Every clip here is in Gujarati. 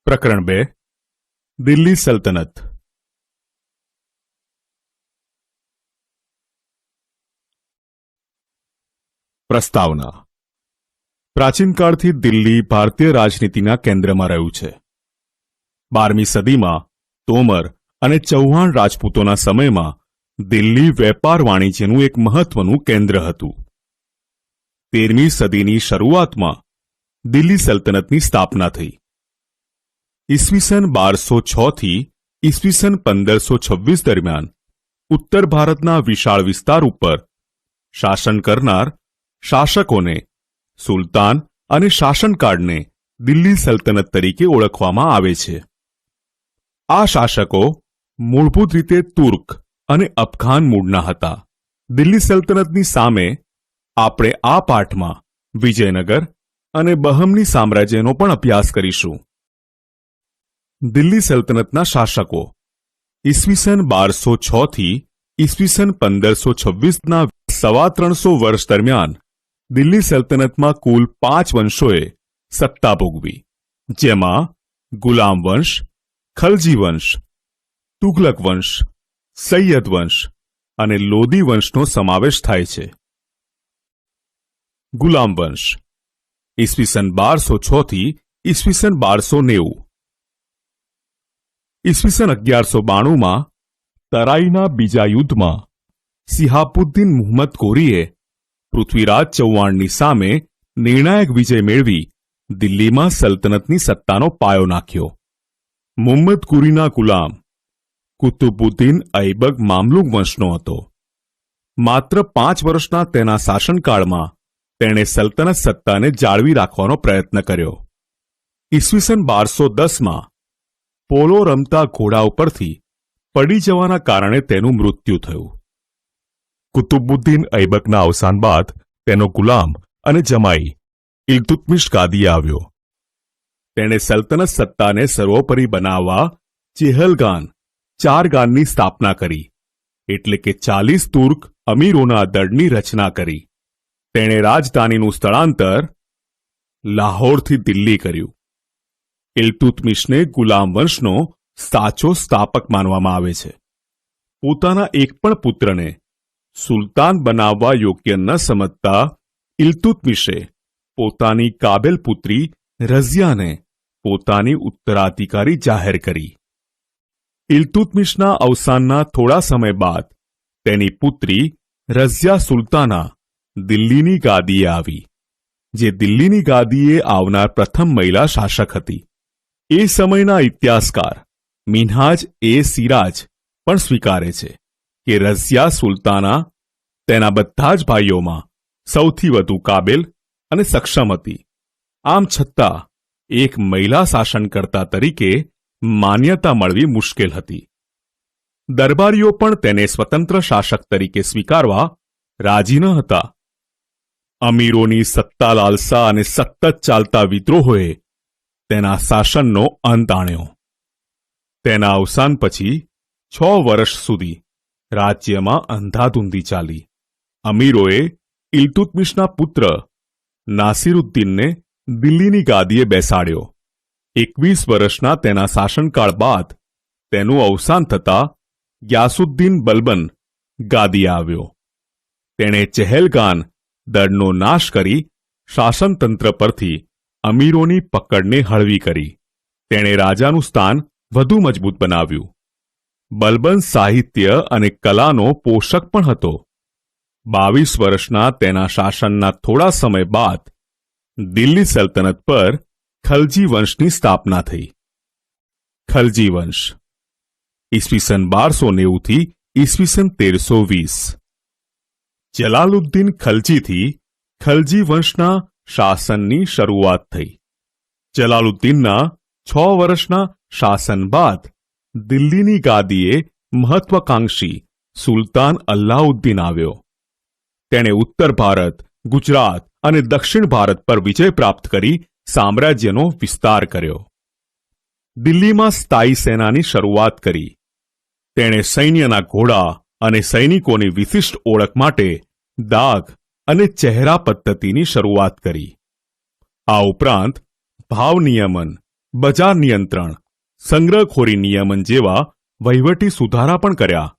પ્રકરણ 2 દિલ્હી સલ્તનત. પ્રસ્તાવના. પ્રાચીન કાળથી દિલ્હી ભારતીય રાજનીતિના કેન્દ્રમાં રહ્યું છે. 12મી સદીમાં તોમર અને ચૌહાણ રાજપૂતોના સમયમાં દિલ્હી વેપાર વાણિજ્યનું એક મહત્વનું કેન્દ્ર હતું. 13મી સદીની શરૂઆતમાં દિલ્હી સલ્તનતની સ્થાપના થઈ. ઈસવીસન 1206 થી ઈસવીસન 1526 દરમિયાન ઉત્તર ભારતના વિશાળ વિસ્તાર ઉપર શાસન કરનાર શાસકોને સુલતાન અને શાસનકાળને દિલ્હી સલ્તનત તરીકે ઓળખવામાં આવે છે. આ શાસકો મૂળભૂત રીતે તુર્ક અને અફઘાન મૂળના હતા. દિલ્હી સલ્તનતની સામે આપણે આ પાઠમાં વિજયનગર અને બહમની સામ્રાજ્યનો પણ અભ્યાસ કરીશું. દિલ્હી સલ્તનતના શાસકો ઈસવીસન 1206 થી ઈસવીસન 1526ના 350 વર્ષ દરમિયાન દિલ્હી સલ્તનતમાં કુલ 5 વંશોએ સત્તા ભોગવી, જેમાં ગુલામ વંશ, ખલજી વંશ, તુઘલક વંશ, સૈયદ વંશ અને લોદી વંશનો સમાવેશ થાય છે. ગુલામ વંશ ઈસવીસન 1206 થી ઈસવીસન 1290. ઈસવીસન 1192માં તરાઈના બીજા યુદ્ધમાં સિહાબુદ્દીન મુહમ્મદ ગોરીએ પૃથ્વીરાજ ચૌહાણની સામે નિર્ણાયક વિજય મેળવી દિલ્હીમાં સલ્તનતની સત્તાનો પાયો નાખ્યો. મુહમ્મદ ગોરીના ગુલામ કુતુબુદ્દીન ઐબક મામલુક વંશનો હતો. માત્ર 5 વર્ષના તેના શાસનકાળમાં તેણે સલ્તનત સત્તાને જાળવી રાખવાનો પ્રયત્ન કર્યો. ઈસવીસન 1210માં પોલો રમતા ઘોડા ઉપરથી પડી જવાના કારણે તેનું મૃત્યુ થયું. કુતુબુદ્દીન ઐબકના અવસાન બાદ તેનો ગુલામ અને જમાઈ ઇલ્તુત્મિશ ગાદીએ આવ્યો. તેણે સલ્તનત સત્તાને સર્વોપરી બનાવવા ચેહલગાન 4 ગાનની સ્થાપના કરી, એટલે કે 40 તુર્ક અમીરોના દળની રચના કરી. તેણે રાજધાનીનું સ્થળાંતર લાહોરથી દિલ્હી કર્યું. ઇલ્તુત્મિશને ગુલામ વંશનો સાચો સ્થાપક માનવામાં આવે છે. પોતાના એક પણ પુત્રને સુલતાન બનાવવા યોગ્ય ન સમજતા ઇલ્તુત્મિશે પોતાની કાબેલ પુત્રી રઝિયાને પોતાની ઉત્તરાધિકારી જાહેર કરી. ઇલ્તુત્મિશના અવસાનના થોડા સમય બાદ તેની પુત્રી રઝિયા સુલતાના દિલ્હીની ગાદીએ આવી, જે દિલ્હીની ગાદીએ આવનાર પ્રથમ મહિલા શાસક હતી. એ સમયના ઇતિહાસકાર મિન્હાજ એ સિરાજ પણ સ્વીકારે છે કે રઝિયા સુલતાના તેના બધા જ ભાઈઓમાં સૌથી વધુ કાબેલ અને સક્ષમ હતી. આમ છતાં એક મહિલા શાસનકર્તા તરીકે માન્યતા મળવી મુશ્કેલ હતી. દરબારીઓ પણ તેને સ્વતંત્ર શાસક તરીકે સ્વીકારવા રાજી ન હતા. અમીરોની સત્તા લાલસા અને સતત ચાલતા વિદ્રોહોએ તેના શાસનનો અંત આણ્યો. તેના અવસાન પછી 6 વર્ષ સુધી રાજ્યમાં અંધાધૂંધી ચાલી. અમીરોએ ઇલ્તુત્મિશના પુત્ર નાસિરુદ્દીનને દિલ્હીની ગાદીએ બેસાડ્યો. 21 વર્ષના તેના શાસનકાળ બાદ તેનું અવસાન થતાં ગ્યાસુદ્દીન બલબન ગાદીએ આવ્યો. તેણે ચહેલગાન દળનો નાશ કરી શાસનતંત્ર પરથી અમીરોની પકડને હળવી કરી. તેણે રાજાનું સ્થાન વધુ મજબૂત બનાવ્યું. બલબન સાહિત્ય અને કલાનો પોષક પણ હતો. 22 વર્ષના તેના શાસનના થોડા સમય બાદ દિલ્હી સલ્તનત પર ખલજી વંશની સ્થાપના થઈ. ખલજી વંશ ઈસવીસન 1290 થી ઈસવીસન 1320. જલાલુદ્દીન ખલજીથી ખલજી વંશના શાસનની શરૂઆત થઈ. જલાલુદ્દીનના 6 વર્ષના શાસન બાદ દિલ્હીની ગાદીએ મહત્વાકાંક્ષી સુલતાન અલ્લાઉદ્દીન આવ્યો. તેણે ઉત્તર ભારત, ગુજરાત અને દક્ષિણ ભારત પર વિજય પ્રાપ્ત કરી સામ્રાજ્યનો વિસ્તાર કર્યો. દિલ્હીમાં સ્થાયી સેનાની શરૂઆત કરી. તેણે સૈન્યના ઘોડા અને સૈનિકોની વિશિષ્ટ ઓળખ માટે દાગ અને ચહેરા પદ્ધતિની શરૂઆત કરી. આ ઉપરાંત ભાવ નિયમન, બજાર નિયંત્રણ, સંગ્રહખોરી નિયમન જેવા વહીવટી સુધારા પણ કર્યા.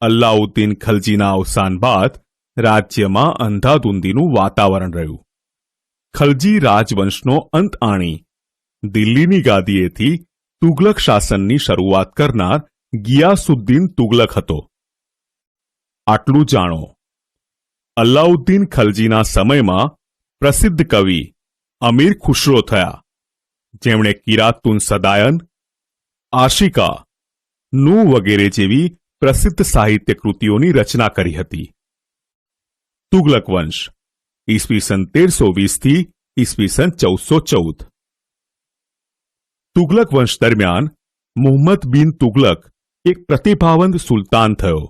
અલ્લાઉદ્દીન ખલજીના અવસાન બાદ રાજ્યમાં અંધાધૂંધીનું વાતાવરણ રહ્યું. ખલજી રાજવંશનો અંત આણી દિલ્હીની ગાદીએથી તુગલક શાસનની શરૂઆત કરનાર ગિયાસુદ્દીન તુગલક હતો. આટલું જાણો. અલ્લાઉદ્દીન ખલજીના સમયમાં પ્રસિદ્ધ કવિ અમીર ખુશરો થયા, જેમણે કિરાતુન સદાયન, આશિકા, નૂ વગેરે જેવી પ્રસિદ્ધ સાહિત્ય કૃતિઓની રચના કરી હતી. તુગલક વંશ ઈસવીસન 1320 ઈસવીસન 1414. તુગલક વંશ દરમિયાન મુહમ્મદ બિન તુગલક એક પ્રતિભાવંત સુલતાન થયો,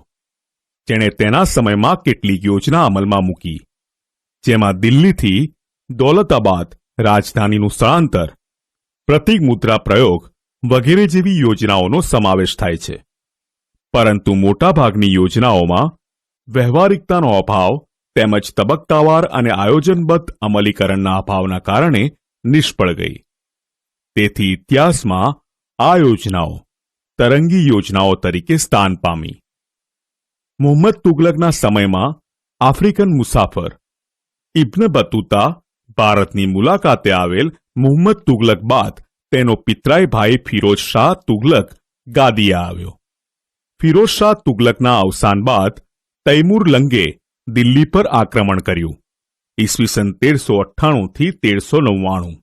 જેણે તેના સમયમાં કેટલીક યોજના અમલમાં મૂકી, જેમાં દિલ્હીથી દૌલતાબાદ રાજધાનીનું સ્થળાંતર, પ્રતિક મુદ્રા પ્રયોગ વગેરે જેવી યોજનાઓનો સમાવેશ થાય છે. પરંતુ મોટાભાગની યોજનાઓમાં વ્યવહારિકતાનો અભાવ તેમજ તબક્કાવાર અને આયોજનબદ્ધ અમલીકરણના અભાવના કારણે નિષ્ફળ ગઈ. તેથી ઇતિહાસમાં આ યોજનાઓ તરંગી યોજનાઓ તરીકે સ્થાન પામી. મુહમ્મદ તુગલકના સમયમાં આફ્રિકન મુસાફર ઇબ્ન બતુતા ભારતની મુલાકાતે આવેલ મુહમ્મદ તુગલક બાદ તેનો પિતરાઈ ભાઈ ફિરોઝ શાહ તુગલક ગાદીએ આવ્યો. ફિરોઝ શાહ તુગલકના અવસાન બાદ તૈમૂર લંગે દિલ્હી પર આક્રમણ કર્યું, ઈસવીસન 1398 થી 1399,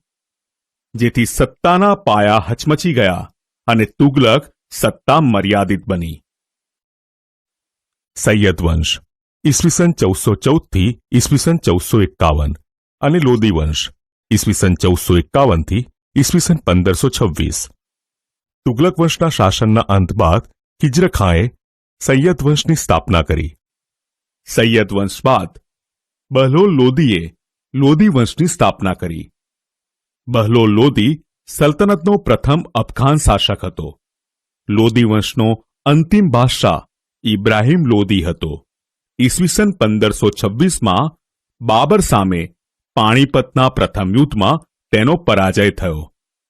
જેથી સત્તાના પાયા હચમચી ગયા અને તુગલક સત્તા મર્યાદિત બની. સૈયદ વંશ ઈસવીસન 1414 થી ઈસવીસન 1451 અને લોદી વંશ ઈસવીસન 1451 થી ઈસવીસન 1526. તુગલક વંશના શાસનના અંત બાદ હિજ્ર ખાંએ સૈયદ વંશની સ્થાપના કરી. સૈયદ વંશ બાદ બહલોલ લોદીએ લોદી વંશની સ્થાપના કરી. બહલોલ લોદી સલ્તનતનો પ્રથમ અફઘાન શાસક હતો. લોદી વંશનો અંતિમ બાદશાહ ઇબ્રાહિમ લોદી હતો. ઈસવીસન 1526માં બાબર સામે પાણીપતના પ્રથમ યુદ્ધમાં તેનો પરાજય થયો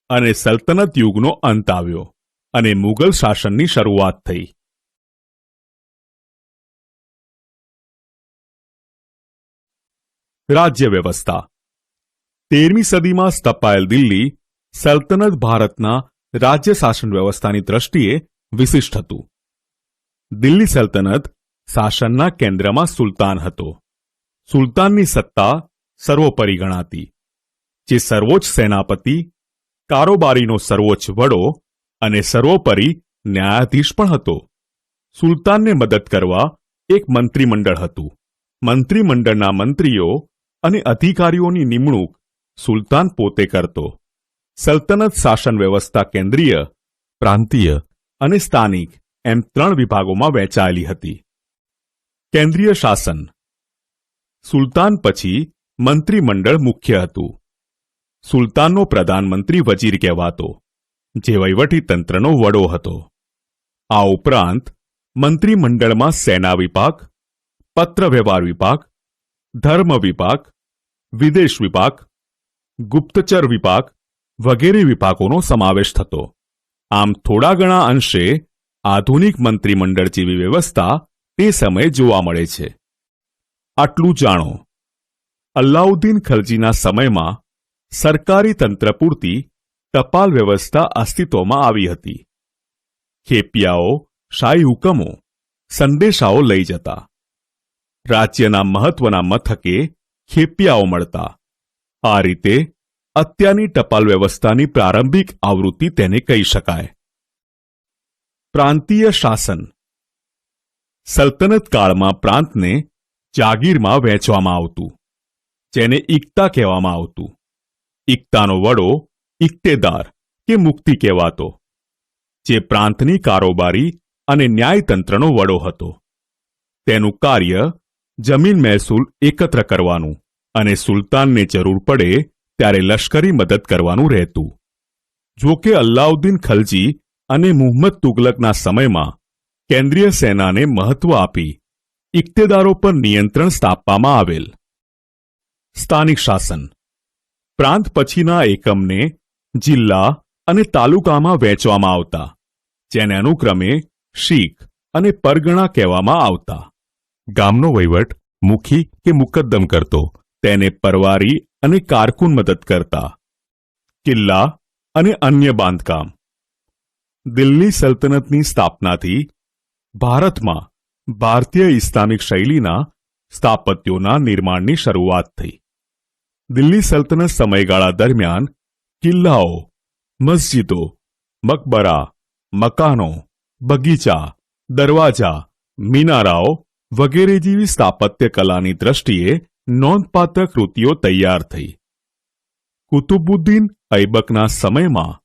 અને સલ્તનત યુગનો અંત આવ્યો અને મુગલ શાસનની શરૂઆત થઈ. રાજ્ય વ્યવસ્થા 13મી સદીમાં સ્થપાયેલ દિલ્હી સલ્તનત ભારતના રાજ્ય શાસન વ્યવસ્થાની દ્રષ્ટિએ વિશિષ્ટ હતું. દિલ્હી સલ્તનત શાસનના કેન્દ્રમાં સુલતાન હતો. સુલતાનની સત્તા સર્વોપરી ગણાતી, જે સર્વોચ્ચ સેનાપતિ, કારોબારીનો સર્વોચ્ચ વડો અને સર્વોપરી ન્યાયાધીશ પણ હતો. સુલતાનને મદદ કરવા એક મંત્રીમંડળ હતું. મંત્રીમંડળના મંત્રીઓ અને અધિકારીઓની નિમણૂક સુલતાન પોતે કરતો. સલ્તનત શાસન વ્યવસ્થા કેન્દ્રીય, પ્રાંતીય અને સ્થાનિક એમ 3 વિભાગોમાં વહેંચાયેલી હતી. કેન્દ્રીય શાસન સુલતાન પછી મંત્રીમંડળ મુખ્ય હતું. સુલતાનનો પ્રધાનમંત્રી વજીર કહેવાતો, જે વહીવટીતંત્રનો વડો હતો. આ ઉપરાંત મંત્રીમંડળમાં સેના વિભાગ, પત્ર વ્યવહાર વિભાગ, ધર્મ વિભાગ, વિદેશ વિભાગ, ગુપ્તચર વિભાગ વગેરે વિભાગોનો સમાવેશ થતો. આમ થોડા ઘણા અંશે આધુનિક મંત્રીમંડળ જેવી વ્યવસ્થા તે સમયે જોવા મળે છે. આટલું જાણો. અલ્લાઉદ્દીન ખલજીના સમયમાં સરકારી તંત્ર પૂરતી ટપાલ વ્યવસ્થા અસ્તિત્વમાં આવી હતી. ખેપિયાઓ શાહી હુકમો, સંદેશાઓ લઈ જતા. રાજ્યના મહત્વના મથકે ખેપિયાઓ મળતા. આ રીતે અત્યારની ટપાલ વ્યવસ્થાની પ્રારંભિક આવૃત્તિ તેને કહી શકાય. પ્રાંતીય શાસન સલ્તનત કાળમાં પ્રાંતને જાગીરમાં વહેંચવામાં આવતું, જેને ઇક્તા કહેવામાં આવતું. ઇક્તાનો વડો ઇક્તેદાર કે મુક્તિ કહેવાતો, જે પ્રાંતની કારોબારી અને ન્યાયતંત્રનો વડો હતો. તેનું કાર્ય જમીન મહેસૂલ એકત્ર કરવાનું અને સુલતાનને જરૂર પડે ત્યારે લશ્કરી મદદ કરવાનું રહેતું. જો કે અલ્લાઉદ્દીન ખલજી અને મુહમ્મદ તુગલકના સમયમાં કેન્દ્રીય સેનાને મહત્વ આપી ઇક્તેદારો પર નિયંત્રણ સ્થાપવામાં આવેલ. સ્થાનિક શાસન પ્રાંત પછીના એકમને જિલ્લા અને તાલુકામાં વહેંચવામાં આવતા, જેને અનુક્રમે શીખ અને પરગણા કહેવામાં આવતા. ગામનો વહીવટ મુખી કે મુકદ્દમ કરતો, તેને પરવારી અને કારકુન મદદ કરતા. કિલ્લા અને અન્ય બાંધકામ. દિલ્હી સલ્તનતની સ્થાપનાથી ભારતમાં ભારતીય ઇસ્લામિક શૈલીના સ્થાપત્યોના નિર્માણની શરૂઆત થઈ. દિલ્હી સલ્તનત સમયગાળા દરમિયાન કિલ્લાઓ, મસ્જિદો, મકબરા, મકાનો, બગીચા, દરવાજા, મિનારાઓ વગેરે જેવી સ્થાપત્ય કલાની દ્રષ્ટિએ નોંધપાત્ર કૃતિઓ તૈયાર થઈ. કુતુબુદ્દીન ઐબકના સમયમાં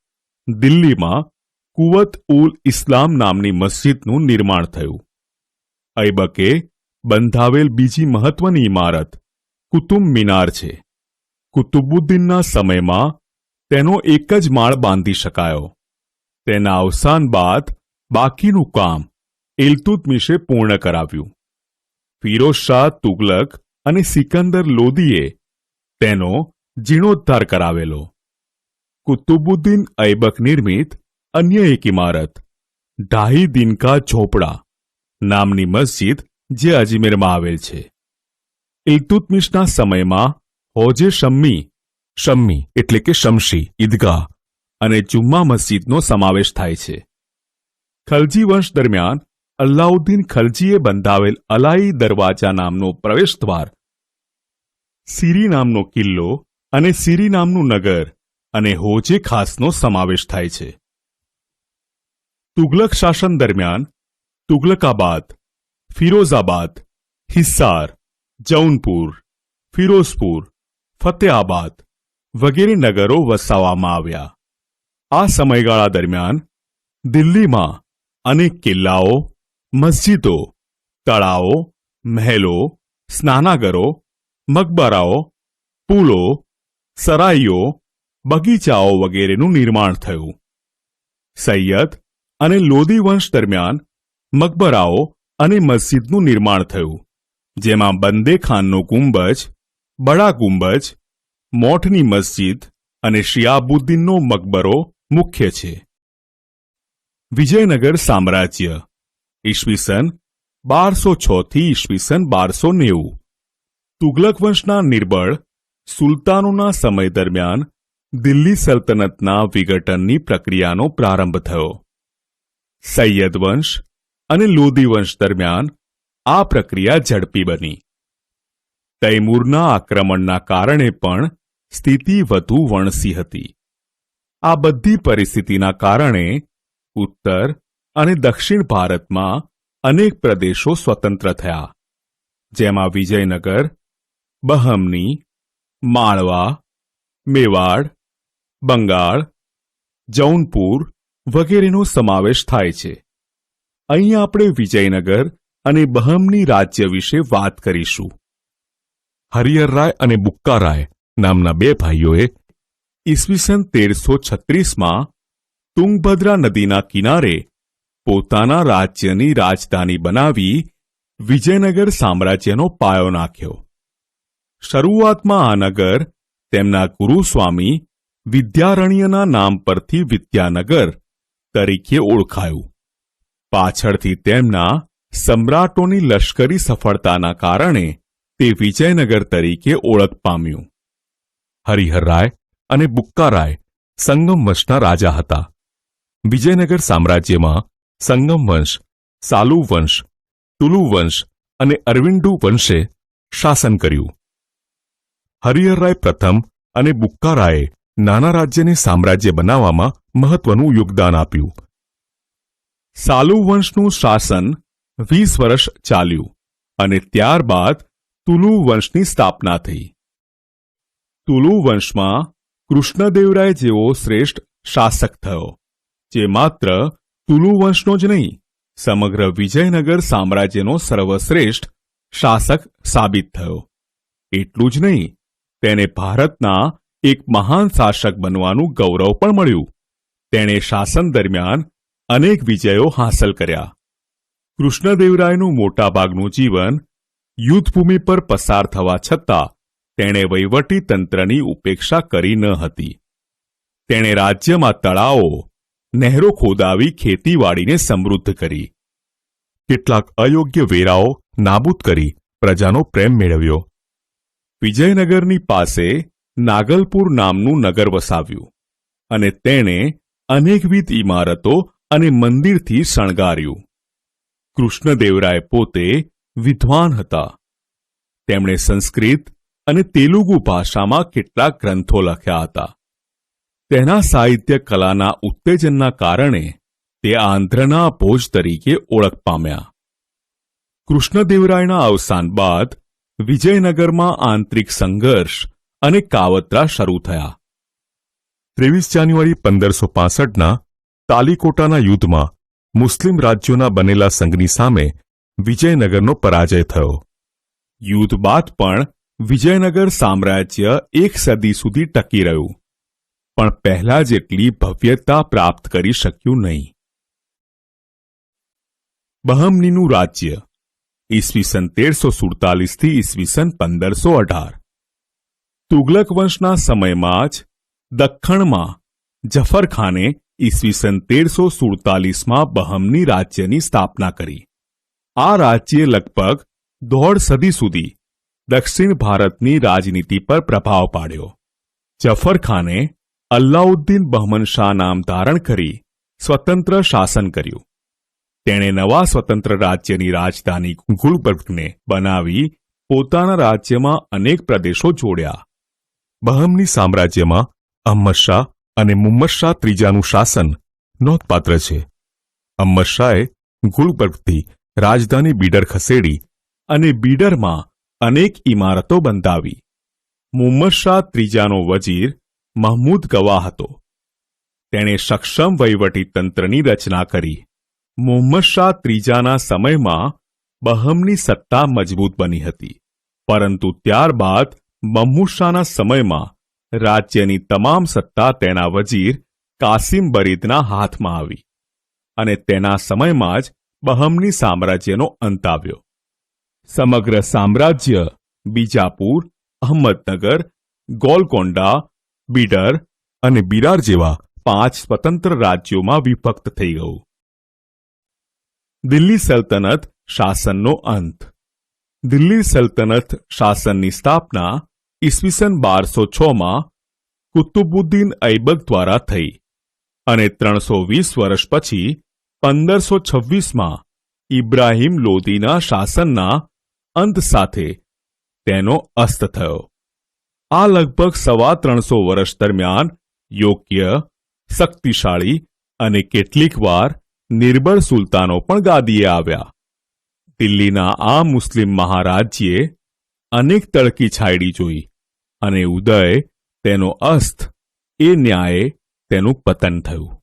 દિલ્હીમાં કુવત ઉલ ઇસ્લામ નામની મસ્જિદનું નિર્માણ થયું. ઐબકે બંધાવેલ બીજી મહત્વની ઇમારત કુતુબ મિનાર છે. કુતુબુદ્દીનના સમયમાં તેનો એક જ માળ બાંધી શકાયો. તેના અવસાન બાદ બાકીનું કામ ઇલ્તુત્મિશે પૂર્ણ કરાવ્યું. ફિરોઝ શાહ તુગલક અને સિકંદર લોદીએ તેનો જીર્ણોદ્ધાર કરાવેલો. કુતુબુદ્દીન ઐબક નિર્મિત અન્ય એક ઇમારત ઢાઈ દિનકા ઝોપડા નામની મસ્જિદ જે અજમેરમાં આવેલ છે. ઇલ્તુત્મિશના સમયમાં હોજે શમ્મી એટલે કે શમશી ઈદગાહ અને જુમ્મા મસ્જિદનો સમાવેશ થાય છે. ખલજી વંશ દરમિયાન અલ્લાઉદ્દીન ખલજીએ બંધાવેલ અલાઈ દરવાજા નામનો પ્રવેશદ્વાર, સીરી નામનો કિલ્લો અને સીરી નામનું નગર અને હોજે ખાસનો સમાવેશ થાય છે. તુગલક શાસન દરમિયાન તુગલકાબાદ, ફિરોઝાબાદ, હિસ્સાર, જૌનપુર, ફિરોઝપુર, ફતેહાબાદ વગેરે નગરો વસાવવામાં આવ્યા. આ સમયગાળા દરમિયાન દિલ્હીમાં અનેક કિલ્લાઓ, મસ્જિદો, તળાવો, મહેલો, સ્નાનાગરો, મકબરાઓ, પુલો, સરાઈઓ, બગીચાઓ વગેરેનું નિર્માણ થયું. સૈયદ અને લોદી વંશ દરમિયાન મકબરાઓ અને મસ્જિદનું નિર્માણ થયું, જેમાં બંદે ખાનનો ગુંબજ, બડા ગુંબજ, મોઠની મસ્જિદ અને શિયાબુદ્દીનનો મકબરો મુખ્ય છે. વિજયનગર સામ્રાજ્ય ઈસવીસન 1206 થી ઈસવીસન 1290. તુગલક વંશના નિર્બળ સુલતાનોના સમય દરમિયાન દિલ્હી સલ્તનતના વિઘટનની પ્રક્રિયાનો પ્રારંભ થયો. સૈયદ વંશ અને લોદી વંશ દરમિયાન આ પ્રક્રિયા ઝડપી બની. તૈમૂરના આક્રમણના કારણે પણ સ્થિતિ વધુ વણસી હતી. આ બધી પરિસ્થિતિના કારણે ઉત્તર અને દક્ષિણ ભારતમાં અનેક પ્રદેશો સ્વતંત્ર થયા, જેમાં વિજયનગર, બહમની, માળવા, મેવાડ, બંગાળ, જૌનપુર વગેરેનો સમાવેશ થાય છે. અહીં આપણે વિજયનગર અને બહમની રાજ્ય વિશે વાત કરીશું. હરિહરરાય અને બુક્કારાય નામના બે ભાઈઓએ ઈસવીસન 1336માં તુંગભદ્રા નદીના કિનારે પોતાના રાજ્યની રાજધાની બનાવી વિજયનગર સામ્રાજ્યનો પાયો નાખ્યો. શરૂઆતમાં આ નગર તેમના ગુરુસ્વામી વિદ્યારણ્યના નામ પરથી વિદ્યાનગર તરીકે ઓળખાયું. પાછળથી તેમના સમ્રાટોની લશ્કરી સફળતાના કારણે તે વિજયનગર તરીકે ઓળખ પામ્યું. હરિહરરાય અને બુક્કારાય સંગમ વંશના રાજા હતા. વિજયનગર સામ્રાજ્યમાં સંગમ વંશ, સાલુ વંશ, તુલુ વંશ અને અરવિંદુ વંશે શાસન કર્યું. હરિહરરાય પ્રથમ અને બુક્કારાયે નાના રાજ્યને સામ્રાજ્ય બનાવવામાં મહત્વનું યોગદાન આપ્યું. સાલુ વંશનું શાસન 20 વર્ષ ચાલ્યું અને ત્યારબાદ તુલુ વંશની સ્થાપના થઈ. તુલુ વંશમાં કૃષ્ણદેવરાય જેવો શ્રેષ્ઠ શાસક થયો, જે માત્ર તુલુ વંશનો જ નહીં, સમગ્ર વિજયનગર સામ્રાજ્યનો સર્વશ્રેષ્ઠ શાસક સાબિત થયો. એટલું જ નહીં, તેને ભારતના એક મહાન શાસક બનવાનું ગૌરવ પણ મળ્યું. તેણે શાસન દરમિયાન અનેક વિજયો હાંસલ કર્યા. કૃષ્ણદેવરાયનું મોટાભાગનું જીવન યુદ્ધભૂમિ પર પસાર થવા છતાં તેણે વહીવટી તંત્રની ઉપેક્ષા કરી ન હતી. તેણે રાજ્યમાં તળાવો, નહેરો ખોદાવી ખેતીવાડીને સમૃદ્ધ કરી. કેટલાક અયોગ્ય વેરાઓ નાબૂદ કરી પ્રજાનો પ્રેમ મેળવ્યો. વિજયનગરની પાસે નાગલપુર નામનું નગર વસાવ્યું અને તેણે અનેકવિધ ઇમારતો અને મંદિરથી શણગાર્યું. કૃષ્ણદેવરાય પોતે વિદ્વાન હતા. તેમણે સંસ્કૃત અને તેલુગુ ભાષામાં કેટલાક ગ્રંથો લખ્યા હતા. તેના સાહિત્ય કલાના ઉત્તેજનના કારણે તે આંધ્રના ભોજ તરીકે ઓળખ પામ્યા. કૃષ્ણદેવરાયના અવસાન બાદ વિજયનગરમાં આંતરિક સંઘર્ષ અને કાવતરા શરૂ થયા. 23 જાન્યુઆરી 1565ના તાલીકોટાના યુદ્ધમાં મુસ્લિમ રાજ્યોના બનેલા સંઘની સામે વિજયનગરનો પરાજય થયો. યુદ્ધ બાદ પણ વિજયનગર સામ્રાજ્ય એક સદી સુધી ટકી રહ્યું, પણ પહેલા જેટલી ભવ્યતા પ્રાપ્ત કરી શક્યું નહીં. બહમનીનું રાજ્ય ઈસવીસન 1347 થી ઈસવીસન 1518. તુગલક વંશના સમયમાં જ દખ્ખણમાં જફરખાને ઈસવીસન 1347માં બહમની રાજ્યની સ્થાપના કરી. આ રાજ્યે લગભગ દોઢ સદી સુધી દક્ષિણ ભારતની રાજનીતિ પર પ્રભાવ પાડ્યો. જફરખાને અલ્લાઉદ્દીન બહમન શાહ નામ ધારણ કરી સ્વતંત્ર શાસન કર્યું. તેણે નવા સ્વતંત્ર રાજ્યની રાજધાની ગુલબર્ગને બનાવી પોતાના રાજ્યમાં અનેક પ્રદેશો જોડ્યા. બહમની સામ્રાજ્યમાં અહમદ શાહ અને મુહમ્મદ શાહ ત્રીજાનું શાસન નોંધપાત્ર છે. અહમદ શાહે ગુલબર્ગથી રાજધાની બીડર ખસેડી અને બીડરમાં અનેક ઇમારતો બંધાવી. મુહમ્મદ શાહ ત્રીજાનો વજીર મહમૂદ ગવા હતો. તેણે સક્ષમ વહીવટી તંત્રની રચના કરી. મુહમ્મદ શાહ ત્રીજાના સમયમાં બહમની સત્તા મજબૂત બની હતી, પરંતુ ત્યારબાદ મહમૂદ શાહના સમયમાં રાજ્યની તમામ સત્તા તેના વજીર કાસિમ બરીદના હાથમાં આવી અને તેના સમયમાં જ બહમની સામ્રાજ્યનો અંત આવ્યો. સમગ્ર સામ્રાજ્ય બીજાપુર, અહમદનગર, ગોલકોંડા, બીડર અને બિરાર જેવા 5 સ્વતંત્ર રાજ્યોમાં વિભક્ત થઈ ગયું. દિલ્હી સલ્તનત શાસનનો અંત. દિલ્હી સલ્તનત શાસનની સ્થાપના ઈસવીસન 1206માં કુતુબુદ્દીન ઐબક દ્વારા થઈ અને 320 વર્ષ પછી 1526માં ઇબ્રાહિમ લોદીના શાસનના અંત સાથે તેનો અસ્ત થયો. આ લગભગ 350 વર્ષ દરમિયાન યોગ્ય, શક્તિશાળી અને કેટલીકવાર નિર્બળ સુલતાનો પણ ગાદીએ આવ્યા. દિલ્હીના આ મુસ્લિમ મહારાજ્યે અનેક તડકી છાયડી જોઈ અને ઉદય તેનો અસ્ત એ ન્યાયે તેનું પતન થયું.